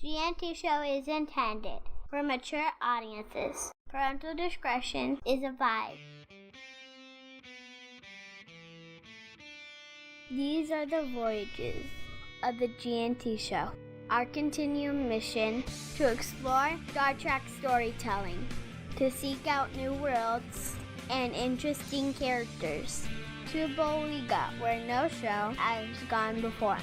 GNT show is intended for mature audiences. Parental discretion is advised. These are the voyages of the GNT show. Our continuing mission to explore Star Trek storytelling, to seek out new worlds and interesting characters, to Boliga, where no show has gone before.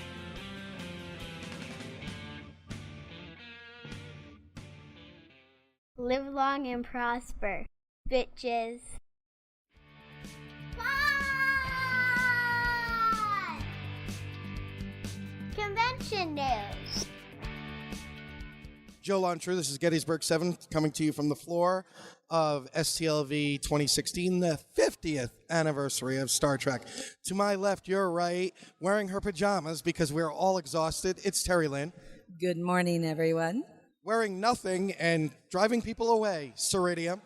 Live long and prosper, bitches. Fun! Convention news. Joe Lontrue, this is Gettysburg 7 coming to you from the floor of STLV 2016, the 50th anniversary of Star Trek. To my left, your right, wearing her pajamas because we're all exhausted, it's Terry Lynn. Good morning, everyone. Wearing nothing and driving people away, Ceridium.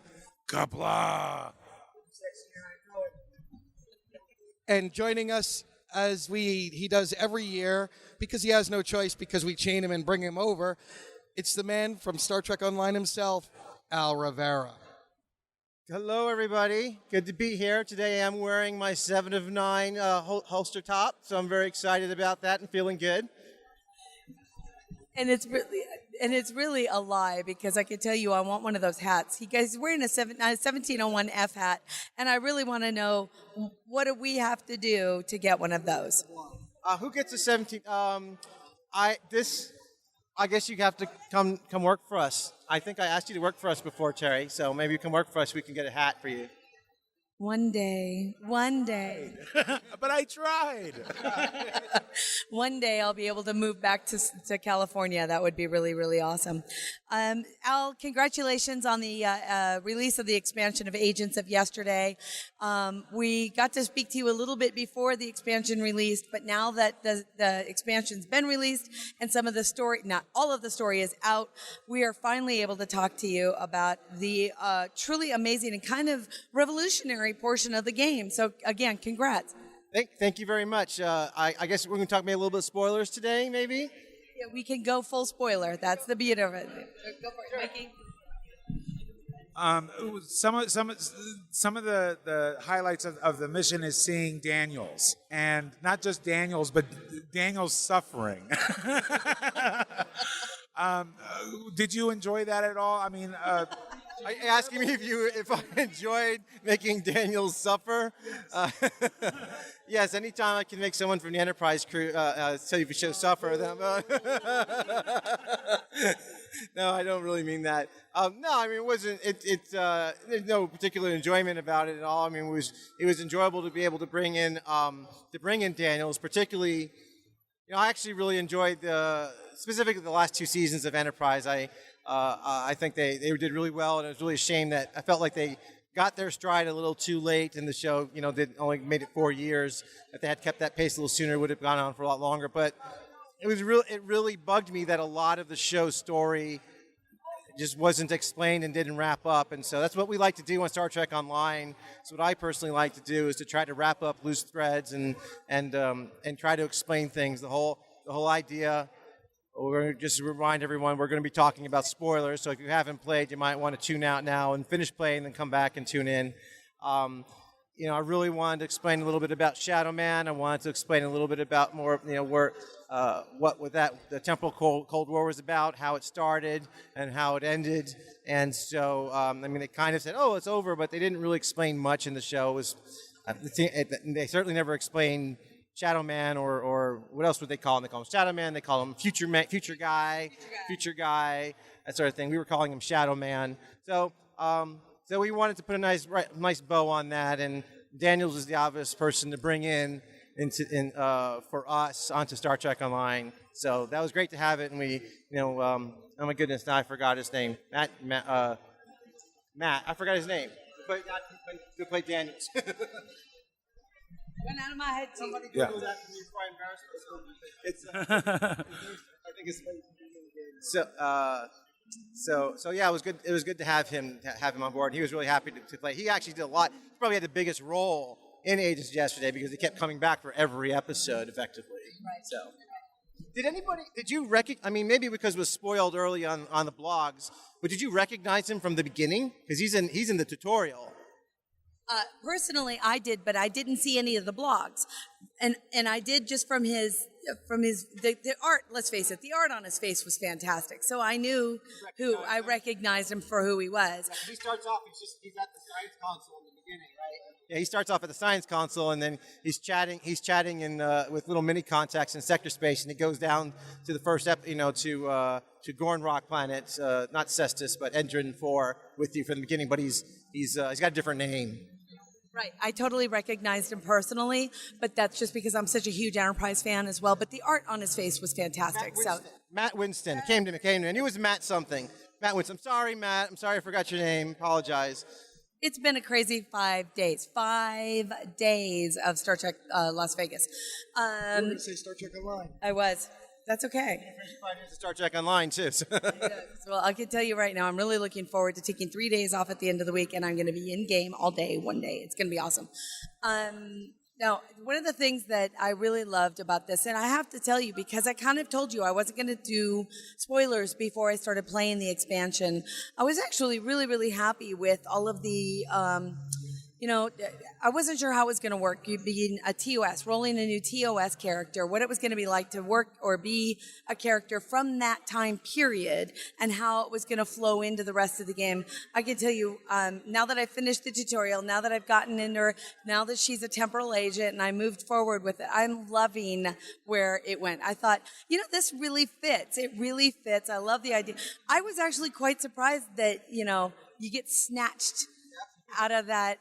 Kapla! And joining us as he does every year, because he has no choice, because we chain him and bring him over, it's the man from Star Trek Online himself, Al Rivera. Hello, everybody. Good to be here. Today I'm wearing my 7 of 9 holster top, so I'm very excited about that and feeling good. And it's really a lie, because I can tell you I want one of those hats. He guys wearing a 1701F hat, and I really want to know, what do we have to do to get one of those? Who gets a 17? I guess you have to come work for us. I think I asked you to work for us before, Terry, so maybe you can work for us. We can get a hat for you. One day. But I tried. One day I'll be able to move back to California. That would be really, really awesome. Al, congratulations on the release of the expansion of Agents of yesterday. We got to speak to you a little bit before the expansion released, but now that the expansion's been released and some of the story, not all of the story is out, we are finally able to talk to you about the truly amazing and kind of revolutionary portion of the game. So again, congrats. Thank you very much. I guess we're going to talk maybe a little bit of spoilers today, maybe? Yeah, we can go full spoiler. That's the beauty of it. Go for it, Mikey. Some of the highlights of the mission is seeing Daniels, and not just Daniels, but Daniels suffering. Did you enjoy that at all? I mean, are you asking me if I enjoyed making Daniels suffer? Yes, anytime I can make someone from the Enterprise crew TV show suffer, then no, I don't really mean that. No, I mean it wasn't. There's no particular enjoyment about it at all. I mean it was enjoyable to be able to bring in Daniels, particularly. I actually really enjoyed specifically the last 2 seasons of Enterprise. I think they did really well, and it was really a shame that I felt like they got their stride a little too late in the show. They only made it 4 years. If they had kept that pace a little sooner, it would have gone on for a lot longer. But it really bugged me that a lot of the show's story just wasn't explained and didn't wrap up. And so that's what we like to do on Star Trek Online. So what I personally like to do is to try to wrap up loose threads and try to explain things. The whole idea. We're going to just remind everyone we're going to be talking about spoilers, so if you haven't played, you might want to tune out now and finish playing, and then come back and tune in. I really wanted to explain a little bit about Shadow Man. I wanted to explain a little bit about more, what the Temporal Cold War was about, how it started, and how it ended. And so, they kind of said, "Oh, it's over," but they didn't really explain much in the show. They certainly never explained Shadow Man, or what else would they call him? They call him Shadow Man. They call him Future Guy, that sort of thing. We were calling him Shadow Man. So we wanted to put a nice bow on that, and Daniels is the obvious person to bring in for us onto Star Trek Online. So that was great to have it, and we, oh my goodness, now I forgot his name. Matt, I forgot his name. But to play Daniels. Went out of my head too. Somebody Google that for me before I embarrass myself. I think it's so yeah, it was good. It was good to have him on board. He was really happy to play. He actually did a lot. He probably had the biggest role in Agents yesterday because he kept coming back for every episode, effectively. Right. So Did you recognize, I mean, maybe because it was spoiled early on the blogs, but did you recognize him from the beginning? Because he's in the tutorial. Personally, I did, but I didn't see any of the blogs, and I did just from his the art. Let's face it, the art on his face was fantastic. So I knew I recognized him for who he was. He starts off. He's at the science console in the beginning, right? Yeah, he starts off at the science console, and then he's chatting with little mini contacts in sector space, and he goes down to the first to Gorn Rock planet, not Cestus, but Endrin 4 with you from the beginning. But he's got a different name. Right, I totally recognized him personally, but that's just because I'm such a huge Enterprise fan as well. But the art on his face was fantastic. Matt Winston came to me, and he was Matt something. Matt Winston. I'm sorry, Matt. I'm sorry I forgot your name. Apologize. It's been a crazy 5 days. 5 days of Star Trek Las Vegas. You were going to say Star Trek Online. I was. That's okay. Star Trek Online, too. Well, I can tell you right now, I'm really looking forward to taking 3 days off at the end of the week, and I'm going to be in game all day, one day. It's going to be awesome. Now, one of the things that I really loved about this, and I have to tell you, because I kind of told you I wasn't going to do spoilers before I started playing the expansion, I was actually really, really happy with all of the I wasn't sure how it was going to work. You being a TOS, rolling a new TOS character, what it was going to be like to work or be a character from that time period, and how it was going to flow into the rest of the game. I can tell you, now that I've finished the tutorial, now that I've gotten into her, now that she's a temporal agent, and I moved forward with it, I'm loving where it went. I thought, this really fits. It really fits. I love the idea. I was actually quite surprised that, you get snatched out of that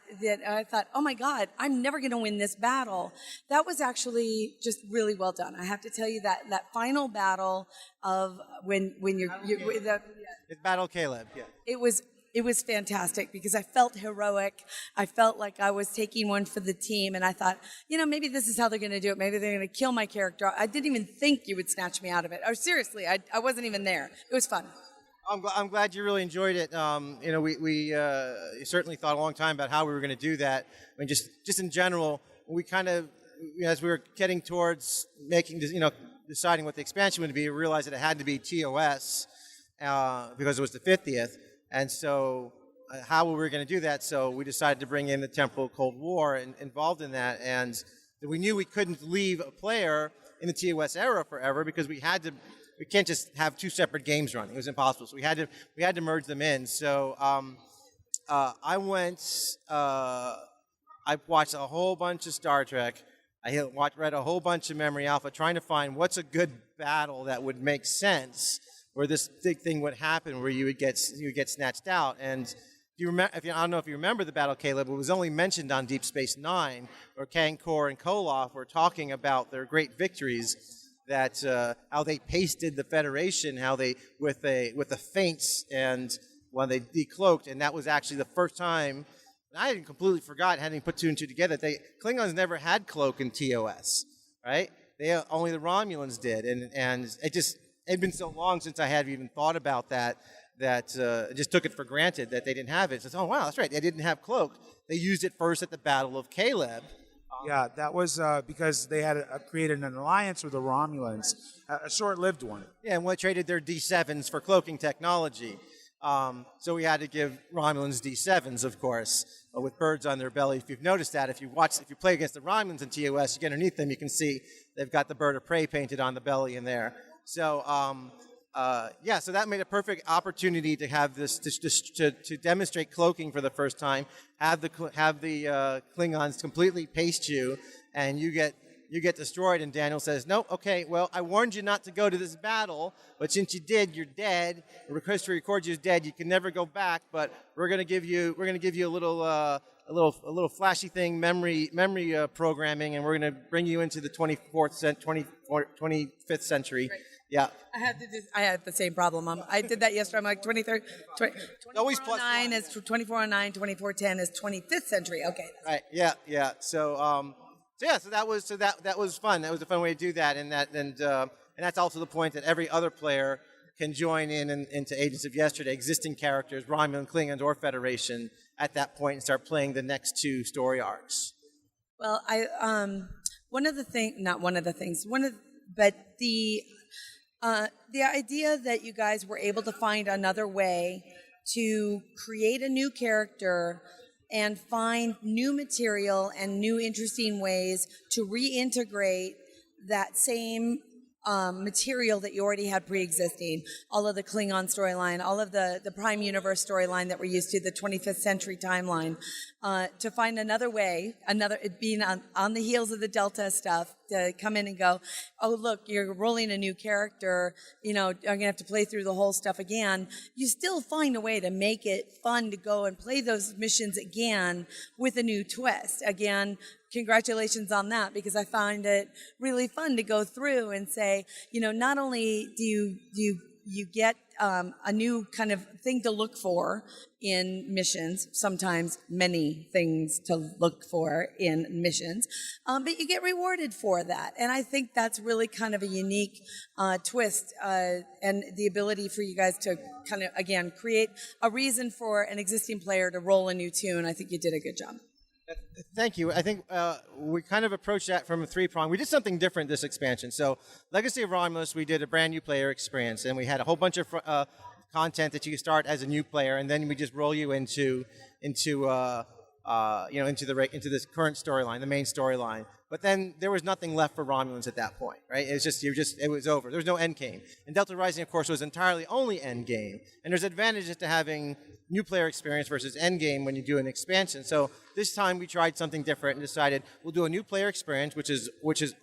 I thought, oh my God, I'm never going to win this battle. That was actually just really well done. I have to tell you that final battle of when it's Battle Caleb. Yeah. It was fantastic because I felt heroic. I felt like I was taking one for the team, and I thought, maybe this is how they're going to do it. Maybe they're going to kill my character. I didn't even think you would snatch me out of it. Or seriously, I wasn't even there. It was fun. I'm glad you really enjoyed it. We certainly thought a long time about how we were going to do that. I mean, just in general, we kind of, as we were getting towards making, deciding what the expansion would be, we realized that it had to be TOS because it was the 50th. And so how we were going to do that, so we decided to bring in the Temporal Cold War involved in that. And we knew we couldn't leave a player in the TOS era forever because we can't just have two separate games running. It was impossible. So we had to merge them in. So I watched a whole bunch of Star Trek. I read a whole bunch of Memory Alpha, trying to find what's a good battle that would make sense, where this big thing would happen, where you would get snatched out. And do you remember? I don't know if you remember the Battle Caleb. It was only mentioned on Deep Space Nine, where Kankor and Koloff were talking about their great victories. That how they pasted the Federation, how they with the feints and when they decloaked, and that was actually the first time. I had completely forgot, hadn't put two and two together. Klingons never had cloak in TOS, right? Only the Romulans did, and it'd been so long since I had even thought about that I just took it for granted that they didn't have it. So, oh wow, that's right, they didn't have cloak. They used it first at the Battle of Caleb. Yeah, that was because they had created an alliance with the Romulans, a short-lived one. Yeah, and we traded their D7s for cloaking technology. So we had to give Romulans D7s, of course, with birds on their belly. If you've noticed that, if you play against the Romulans in TOS, you get underneath them, you can see they've got the bird of prey painted on the belly in there. So so that made a perfect opportunity to have this to demonstrate cloaking for the first time. Have the Klingons completely paste you, and you get destroyed. And Daniel says, "No, okay, well, I warned you not to go to this battle, but since you did, you're dead. History records you as dead. You can never go back. But we're gonna give you a little flashy thing, memory programming, and we're gonna bring you into the 25th century." Right. Yeah. I had the same problem. I did that yesterday. I'm like 23rd, 2409 is 2409, 2410 is 25th century. Okay. Right. Yeah. Yeah. So that was fun. That was a fun way to do that, and that's also the point that every other player can join into Agents of Yesterday, existing characters, Romulan, Klingons, or Federation at that point, and start playing the next two story arcs. Well, but the idea that you guys were able to find another way to create a new character and find new material and new interesting ways to reintegrate that same material that you already had pre-existing, all of the Klingon storyline, all of the Prime Universe storyline that we're used to, the 25th century timeline, to find another way, being on the heels of the Delta stuff, to come in and go, oh, look, you're rolling a new character, I'm going to have to play through the whole stuff again. You still find a way to make it fun to go and play those missions again with a new twist. Again, congratulations on that, because I find it really fun to go through and say, not only do you get a new kind of thing to look for in missions, sometimes many things to look for in missions, but you get rewarded for that. And I think that's really kind of a unique twist and the ability for you guys to kind of, again, create a reason for an existing player to roll a new tune. I think you did a good job. Thank you. I think we kind of approached that from a three-prong. We did something different this expansion. So Legacy of Romulus, we did a brand new player experience, and we had a whole bunch of content that you could start as a new player, and then we just roll you into this current storyline, the main storyline. But then there was nothing left for Romulans at that point, right? It was over. There was no end game. And Delta Rising, of course, was entirely only end game. And there's advantages to having new player experience versus end game when you do an expansion. So this time we tried something different and decided we'll do a new player experience, which is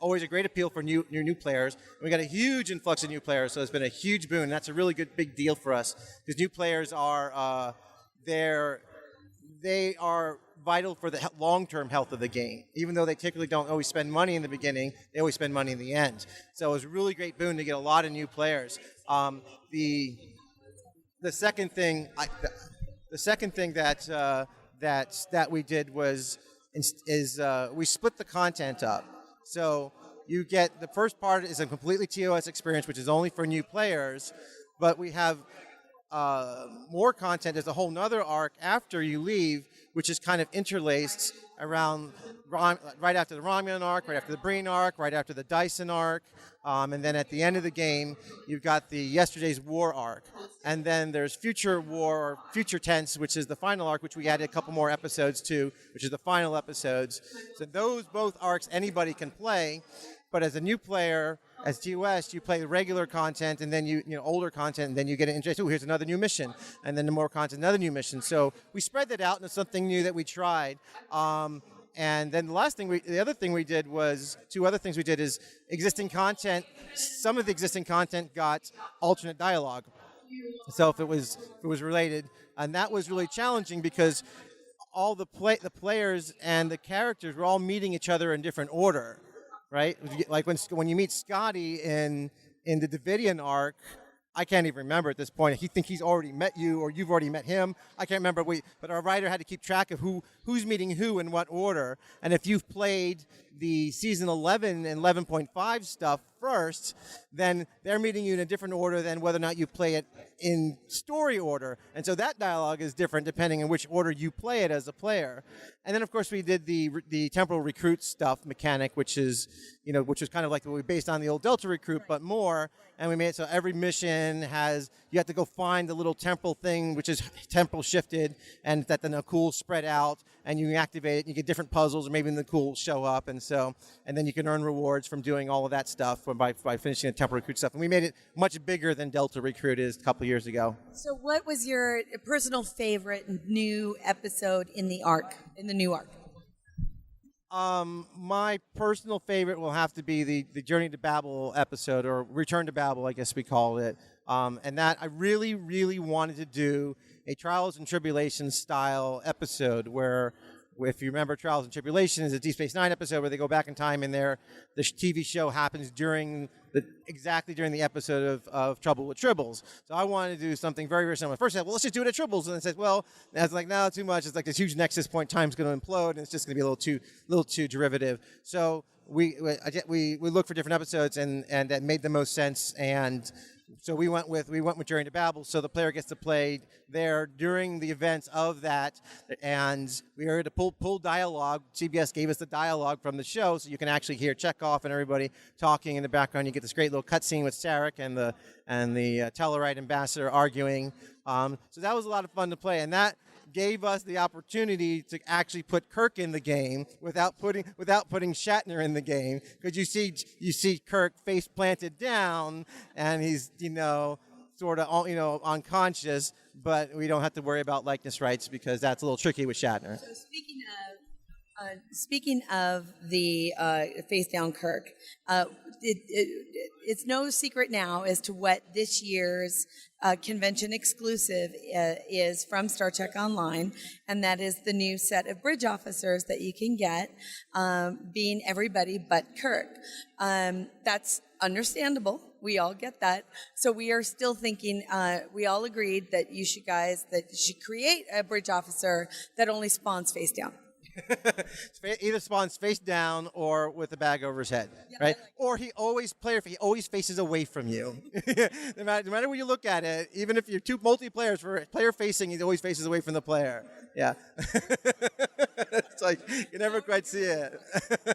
always a great appeal for new players. And we got a huge influx of new players, so it's been a huge boon. That's a really big deal for us, because new players are they are vital for the long-term health of the game. Even though they typically don't always spend money in the beginning, they always spend money in the end. So it was a really great boon to get a lot of new players. The second thing that we did was we split the content up. So you get, the first part is a completely TOS experience, which is only for new players, but we have more content. There's a whole nother arc after you leave, which is kind of interlaced around right after the Romulan arc, right after the Breen arc, right after the Dyson arc, and then at the end of the game, you've got the Yesterday's War arc. And then there's Future War, or Future Tense, which is the final arc, which we added a couple more episodes to, which is the final episodes. So those both arcs anybody can play, but as a new player, as TOS, you play the regular content, and then older content, and then you get an interest. Oh, here's another new mission, and then the more content, another new mission. So we spread that out, and it's something new that we tried. And then the other thing we did was, two other things we did is existing content. Some of the existing content got alternate dialogue. So if it was related, and that was really challenging because all the players and the characters were all meeting each other in different order. Right? Like when you meet Scotty in the Davidian arc, I can't even remember at this point. He think he's already met you, or you've already met him. I can't remember. But our writer had to keep track of who's meeting who in what order. And if you've played the season 11 and 11.5 stuff first, then they're meeting you in a different order than whether or not you play it in story order. And so that dialogue is different depending on which order you play it as a player. And then, of course, we did the temporal recruit stuff mechanic, which was kind of like what we based on the old Delta Recruit, but more. And we made it so every mission you have to go find the little temporal thing, which is temporal shifted, and that then the cool spread out, and you activate it, and you get different puzzles, or maybe the cool show up, and then you can earn rewards from doing all of that stuff by finishing the temporal recruit stuff. And we made it much bigger than Delta Recruit is a couple of years ago. So what was your personal favorite new episode in the new arc? My personal favorite will have to be the Journey to Babel episode, or Return to Babel, I guess we call it. And that I really, really wanted to do a Trials and Tribulations style episode where, if you remember, Trials and Tribulations is a Deep Space Nine episode where they go back in time, and the TV show happens exactly during the episode of Trouble with Tribbles. So I wanted to do something very, very similar. First I said, well, let's just do it at Tribbles. And then said, well, and I was like, no, too much. It's like this huge nexus point. Time's going to implode, and it's just going to be a little too derivative. So we looked for different episodes, and that made the most sense. And So we went with Journey to Babel, so the player gets to play there during the events of that, and we were able to pull dialogue. CBS gave us the dialogue from the show, so you can actually hear Chekhov and everybody talking in the background. You get this great little cutscene with Sarek and the Tellarite ambassador arguing. So that was a lot of fun to play, and that gave us the opportunity to actually put Kirk in the game without putting Shatner in the game, because you see Kirk face planted down and he's sort of unconscious, but we don't have to worry about likeness rights because that's a little tricky with Shatner. So speaking of the face down Kirk, it's no secret now as to what this year's convention exclusive is from Star Trek Online, and that is the new set of bridge officers that you can get, being everybody but Kirk. That's understandable. We all get that. So we are still thinking, we all agreed that you should create a bridge officer that only spawns face down. Either spawns face down or with a bag over his head, right? Or he always faces away from you. no matter where you look at it, even if you're two multiplayers, for player facing, he always faces away from the player. Yeah. It's like you never quite see it. Do you have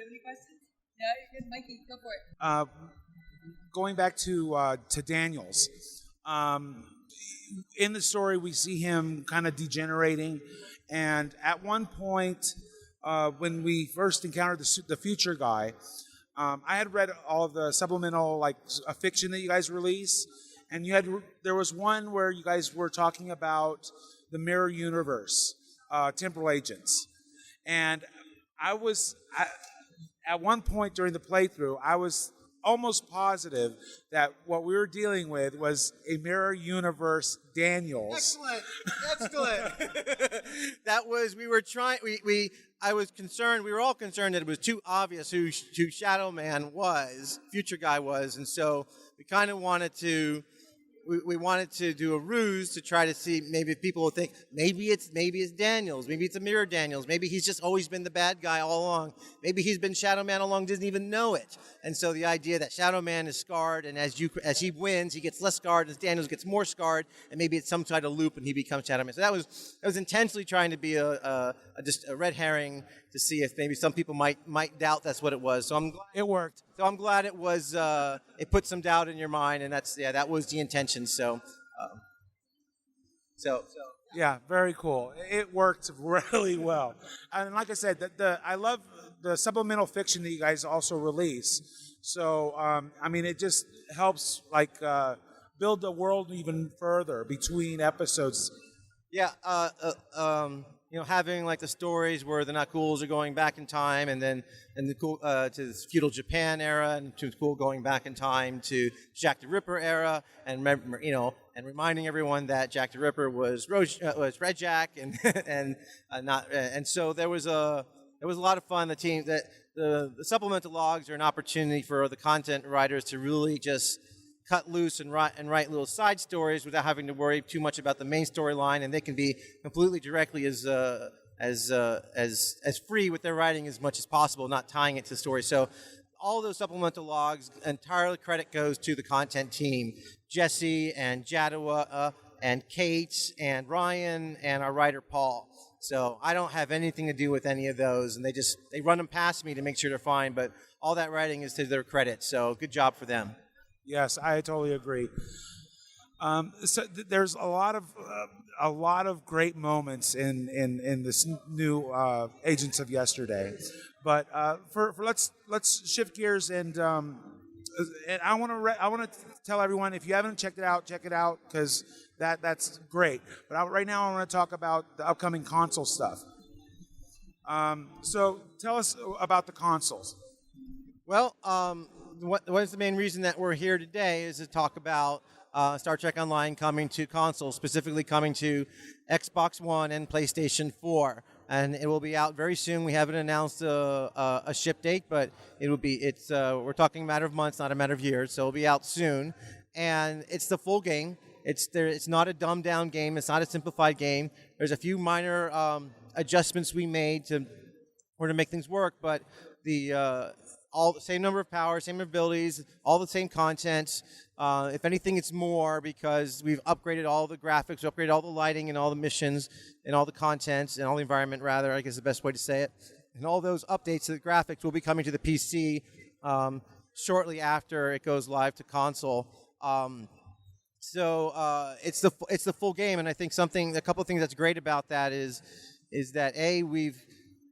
any questions? Yeah, you're good, Mikey. Go for it. Going back to Daniels, in the story we see him kind of degenerating. And at one point, when we first encountered the future guy, I had read all of the supplemental fiction that you guys release, and there was one where you guys were talking about the mirror universe, temporal agents, and at one point during the playthrough, I was almost positive that what we were dealing with was a mirror universe Daniels. Excellent. That was, I was concerned, we were all concerned that it was too obvious who Shadow Man was, Future Guy was, and so we kind of wanted to, we wanted to do a ruse to try to see maybe if people would think maybe it's Daniels, maybe it's a mirror Daniels, maybe he's just always been the bad guy all along, maybe he's been Shadow Man all along, doesn't even know it. And so the idea that Shadow Man is scarred, and as he wins, he gets less scarred, as Daniels gets more scarred, and maybe it's some kind of loop, and he becomes Shadow Man. So that was intentionally trying to be just a red herring to see if maybe some people might doubt that's what it was. So I'm glad it worked. So I'm glad it was. It put some doubt in your mind, and that was the intention. So. Yeah, very cool. It worked really well. And like I said, I love the supplemental fiction that you guys also release. So, it just helps build the world even further between episodes. Yeah, having the stories where the Nakuls are going back in time, and the cool to the feudal Japan era, and to cool going back in time to Jack the Ripper era, and and reminding everyone that Jack the Ripper was Red Jack, and so there was a lot of fun. The supplemental logs are an opportunity for the content writers to really just cut loose and write little side stories without having to worry too much about the main storyline, and they can be completely directly as free with their writing as much as possible, not tying it to the story. So all those supplemental logs, entirely credit goes to the content team, Jesse and Jadua and Kate and Ryan and our writer Paul. So I don't have anything to do with any of those, and they run them past me to make sure they're fine, but all that writing is to their credit, so good job for them. Yes, I totally agree. There's a lot of great moments in this new Agents of Yesterday, but let's shift gears and I want to tell everyone, if you haven't checked it out, check it out, because that's great. But right now I want to talk about the upcoming console stuff. So tell us about the consoles. Well, what is the main reason that we're here today is to talk about Star Trek Online coming to consoles, specifically coming to Xbox One and PlayStation 4. And it will be out very soon. We haven't announced a ship date, but we're talking a matter of months, not a matter of years, so it'll be out soon. And it's the full game. It's not a dumbed down game. It's not a simplified game. There's a few minor adjustments we made to make things work, but all the same number of powers, same abilities, all the same content. If anything, it's more because we've upgraded all the graphics, we upgraded all the lighting and all the missions and all the content and all the environment, rather, I guess is the best way to say it. And all those updates to the graphics will be coming to the PC shortly after it goes live to console. So it's the full game, and I think a couple of things that's great about that is that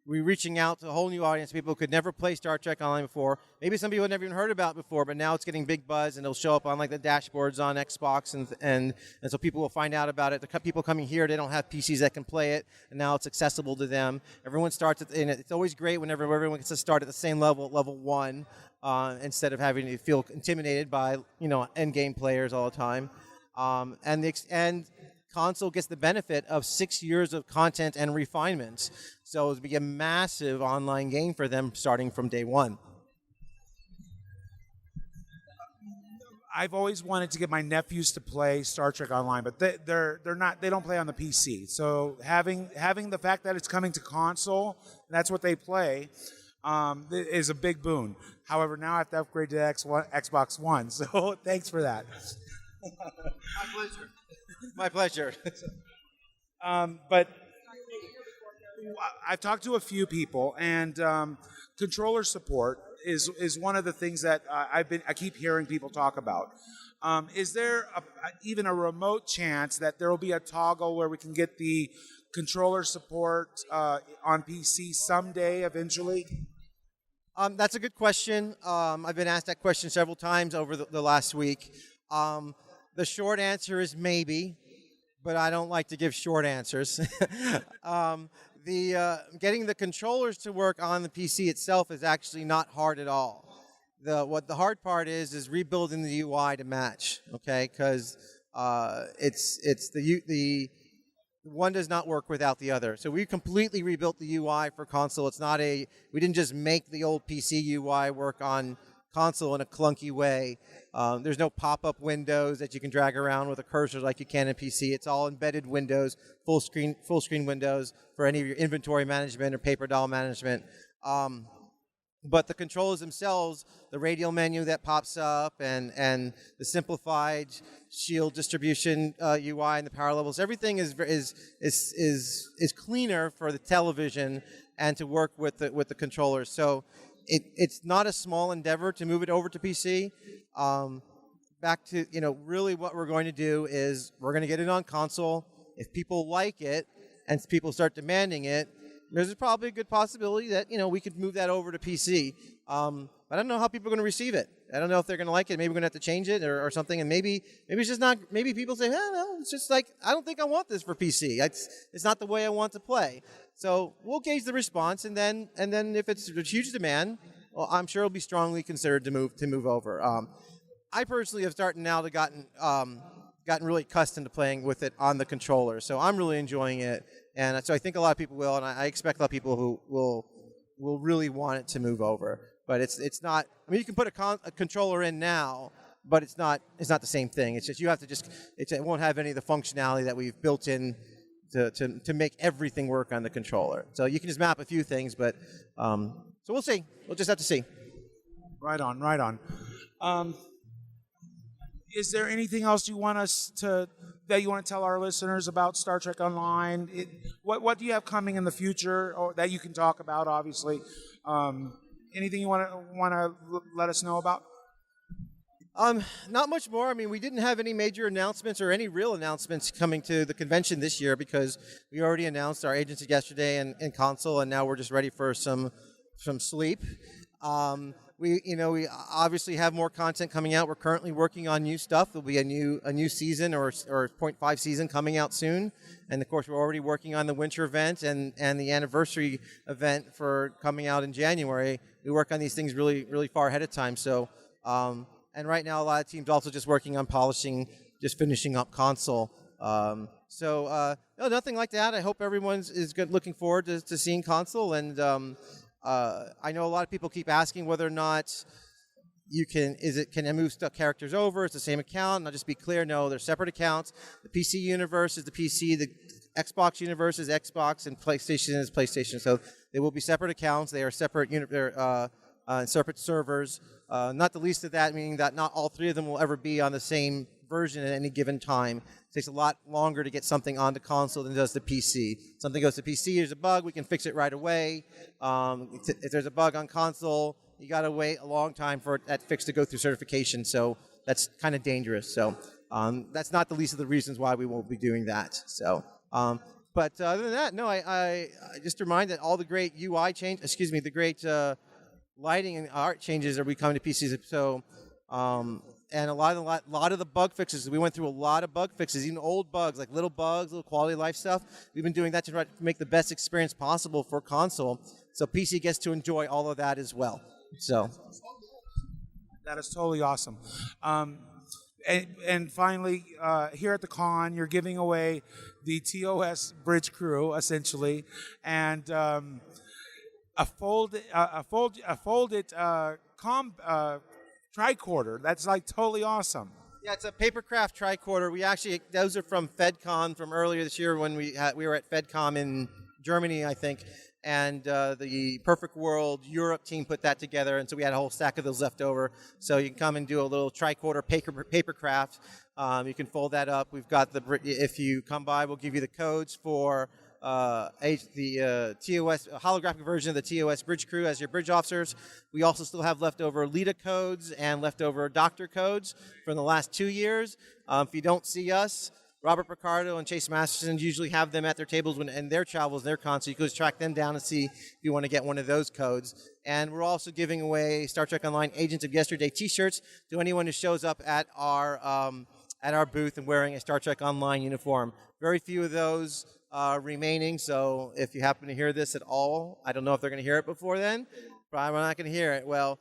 we're reaching out to a whole new audience, people who could never play Star Trek Online before. Maybe some people had never even heard about it before, but now it's getting big buzz, and it'll show up on like the dashboards on Xbox, and so people will find out about it. The people coming here, they don't have PCs that can play it, and now it's accessible to them. Everyone starts and it's always great whenever everyone gets to start at the same level, level 1, instead of having to feel intimidated by end game players all the time. And console gets the benefit of 6 years of content and refinements. So it'll be a massive online game for them starting from day one. I've always wanted to get my nephews to play Star Trek Online, but they don't play on the PC. So having the fact that it's coming to console, and that's what they play, is a big boon. However, now I have to upgrade to Xbox One. So thanks for that. My pleasure. My pleasure. But I've talked to a few people, and controller support is one of the things that I keep hearing people talk about. Is there even a remote chance that there will be a toggle where we can get the controller support on PC someday, eventually? That's a good question. I've been asked that question several times over the last week. The short answer is maybe, but I don't like to give short answers. Getting the controllers to work on the PC itself is actually not hard at all. What the hard part is rebuilding the UI to match. Okay, because it's the one does not work without the other. So we completely rebuilt the UI for console. We didn't just make the old PC UI work on console in a clunky way. There's no pop-up windows that you can drag around with a cursor like you can in PC. It's all embedded windows, full screen windows for any of your inventory management or paper doll management. But the controls themselves, the radial menu that pops up, and the simplified shield distribution UI and the power levels, everything is cleaner for the television and to work with the controllers. So it's not a small endeavor to move it over to PC. Back to, really what we're going to do is we're going to get it on console. If people like it and people start demanding it, there's probably a good possibility that, we could move that over to PC. But I don't know how people are going to receive it. I don't know if they're going to like it. Maybe we're going to have to change it or something. And maybe it's just not, maybe people say, no, it's just like, I don't think I want this for PC. It's not the way I want to play. So we'll gauge the response, and then if it's a huge demand, well, I'm sure it'll be strongly considered to move over. I personally have started now to gotten really accustomed to playing with it on the controller, so I'm really enjoying it, and so I think a lot of people will, and I expect a lot of people who will really want it to move over. But it's not. I mean, you can put a controller in now, but it's not the same thing. It's just you have to it won't have any of the functionality that we've built in to make everything work on the controller. So you can just map a few things, but so we'll see. We'll just have to see. Right on. Is there anything else you want to tell our listeners about Star Trek Online? What do you have coming in the future, or that you can talk about? Obviously, anything you want to let us know about? Not much more. I mean, we didn't have any major announcements or any real announcements coming to the convention this year because we already announced our agency yesterday in console, and now we're just ready for some sleep. We obviously have more content coming out. We're currently working on new stuff. There'll be a new season or 0.5 season coming out soon, and of course we're already working on the winter event and the anniversary event for coming out in January. We work on these things really really far ahead of time. So. And right now, a lot of teams also just working on polishing, just finishing up console. No, nothing like that. I hope everyone's looking forward to seeing console. And I know a lot of people keep asking whether or not can I move characters over? It's the same account. And I'll just be clear, no, they're separate accounts. The PC universe is the PC. The Xbox universe is Xbox, and PlayStation is PlayStation. So they will be separate accounts. They are separate separate servers. Not the least of that, meaning that not all three of them will ever be on the same version at any given time. It takes a lot longer to get something onto console than it does to PC. Something goes to PC, there's a bug, we can fix it right away. If there's a bug on console, you got to wait a long time for that fix to go through certification, so that's kind of dangerous. So that's not the least of the reasons why we won't be doing that. So, but other than that, no, I just remind that all the great UI the great lighting and art changes are coming to PCs. So, and a lot of the bug fixes, we went through a lot of bug fixes, even old bugs, like little bugs, little quality of life stuff. We've been doing that to try to make the best experience possible for console. So PC gets to enjoy all of that as well. So that is totally awesome. And finally, here at the con, you're giving away the TOS bridge crew, essentially, and a folded tricorder. That's like totally awesome. Yeah, it's a papercraft tricorder. Those are from FedCon from earlier this year when we were at FedCon in Germany, I think, and the Perfect World Europe team put that together, and so we had a whole stack of those left over. So you can come and do a little tricorder papercraft. You can fold that up. We've got if you come by, we'll give you the codes for the TOS holographic version of the TOS bridge crew as your bridge officers. We also still have leftover LEDA codes and leftover doctor codes from the last 2 years. If you don't see us, Robert Picardo and Chase Masterson usually have them at their tables in their travels, their cons, so you can just track them down and see if you want to get one of those codes. And we're also giving away Star Trek Online Agents of Yesterday t-shirts to anyone who shows up at our booth and wearing a Star Trek Online uniform. Very few of those remaining, so if you happen to hear this at all, I don't know if they're going to hear it before then. Probably not going to hear it. Well,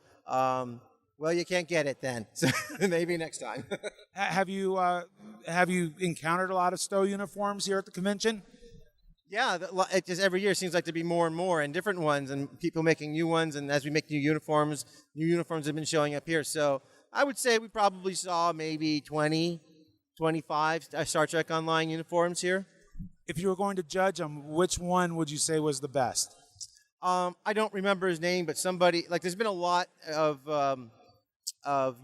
you can't get it then. So maybe next time. Have you encountered a lot of STO uniforms here at the convention? Yeah, it just every year seems like to be more and more, and different ones, and people making new ones. And as we make new uniforms have been showing up here. So I would say we probably saw maybe 20, 25 Star Trek Online uniforms here. If you were going to judge them, which one would you say was the best? I don't remember his name, but somebody, there's been a lot of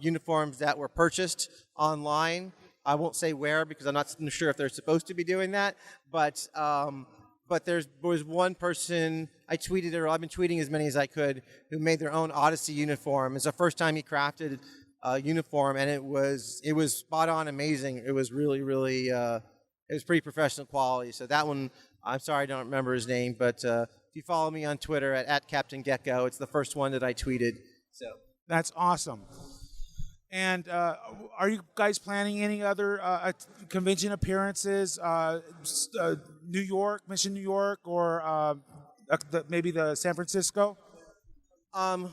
uniforms that were purchased online. I won't say where because I'm not sure if they're supposed to be doing that, but there was one person, I've been tweeting as many as I could, who made their own Odyssey uniform. It's the first time he crafted a uniform, and it was spot on, amazing. It was really, really, it was pretty professional quality. So that one, I'm sorry I don't remember his name, but if you follow me on Twitter at Captain Geko, it's the first one that I tweeted. So that's awesome. And are you guys planning any other convention appearances? New York, Mission New York, or maybe the San Francisco?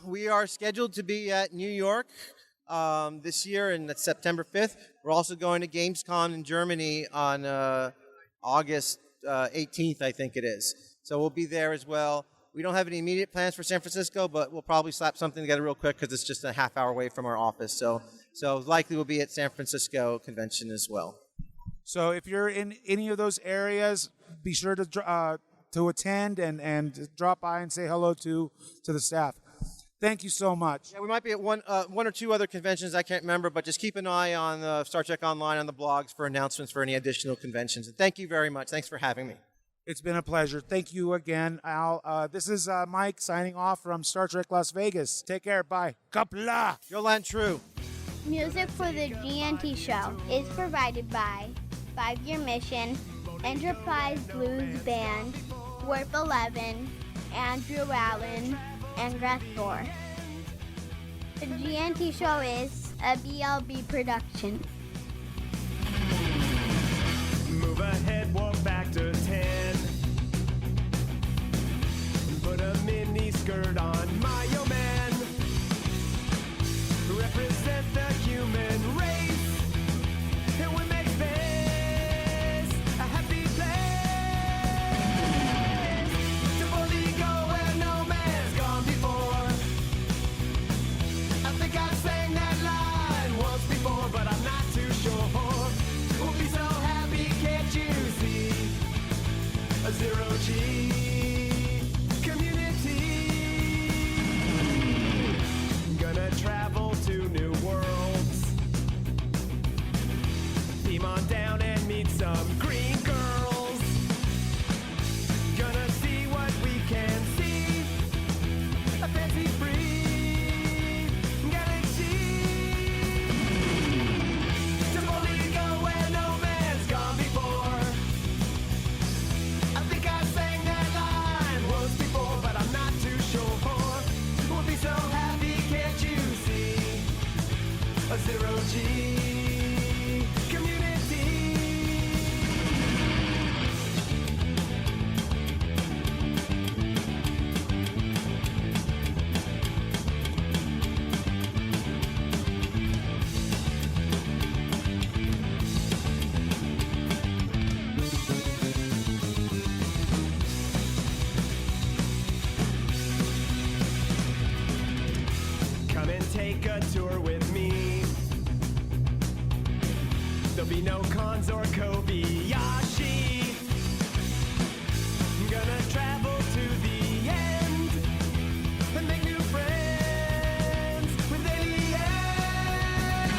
We are scheduled to be at New York this year, and that's September 5th. We're also going to Gamescom in Germany on August 18th, I think it is. So we'll be there as well. We don't have any immediate plans for San Francisco, but we'll probably slap something together real quick because it's just a half hour away from our office. So likely we'll be at San Francisco convention as well. So if you're in any of those areas, be sure to attend and drop by and say hello to the staff. Thank you so much. Yeah, we might be at one or two other conventions, I can't remember, but just keep an eye on Star Trek Online on the blogs for announcements for any additional conventions. And thank you very much. Thanks for having me. It's been a pleasure. Thank you again, Al. This is Mike signing off from Star Trek Las Vegas. Take care. Bye. Kapla. Yolan True. Music for the GNT show is provided by 5 Year Mission, Enterprise Blues Band, Warp 11, Andrew Allen, and Greth Thor. The GNT show is a BLB production. Move ahead, walk back to 10. Put a mini skirt on my yo man. Represent the human race. And we make this a happy place. To boldly go where no man's gone before. I think I sang that line once before, but I'm not too sure. We'll be so happy, can't you see? A zero-G community. beam on down and meet some green girls. Gonna see what we can see. A fancy-free galaxy. To boldly go where no man's gone before. I think I sang that line once before, but I'm not too sure. We'll be so happy, can't you see? A zero-G community. Come and take a tour with me. There'll be no cons or Kobayashi. Gonna travel to the end and make new friends with aliens.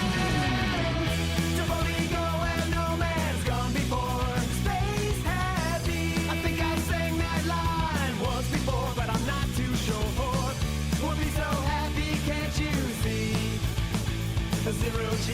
To boldly go where no man's gone before. Space happy. I think I sang that line once before, but I'm not too sure. We'll be so happy, can't you see? A zero-G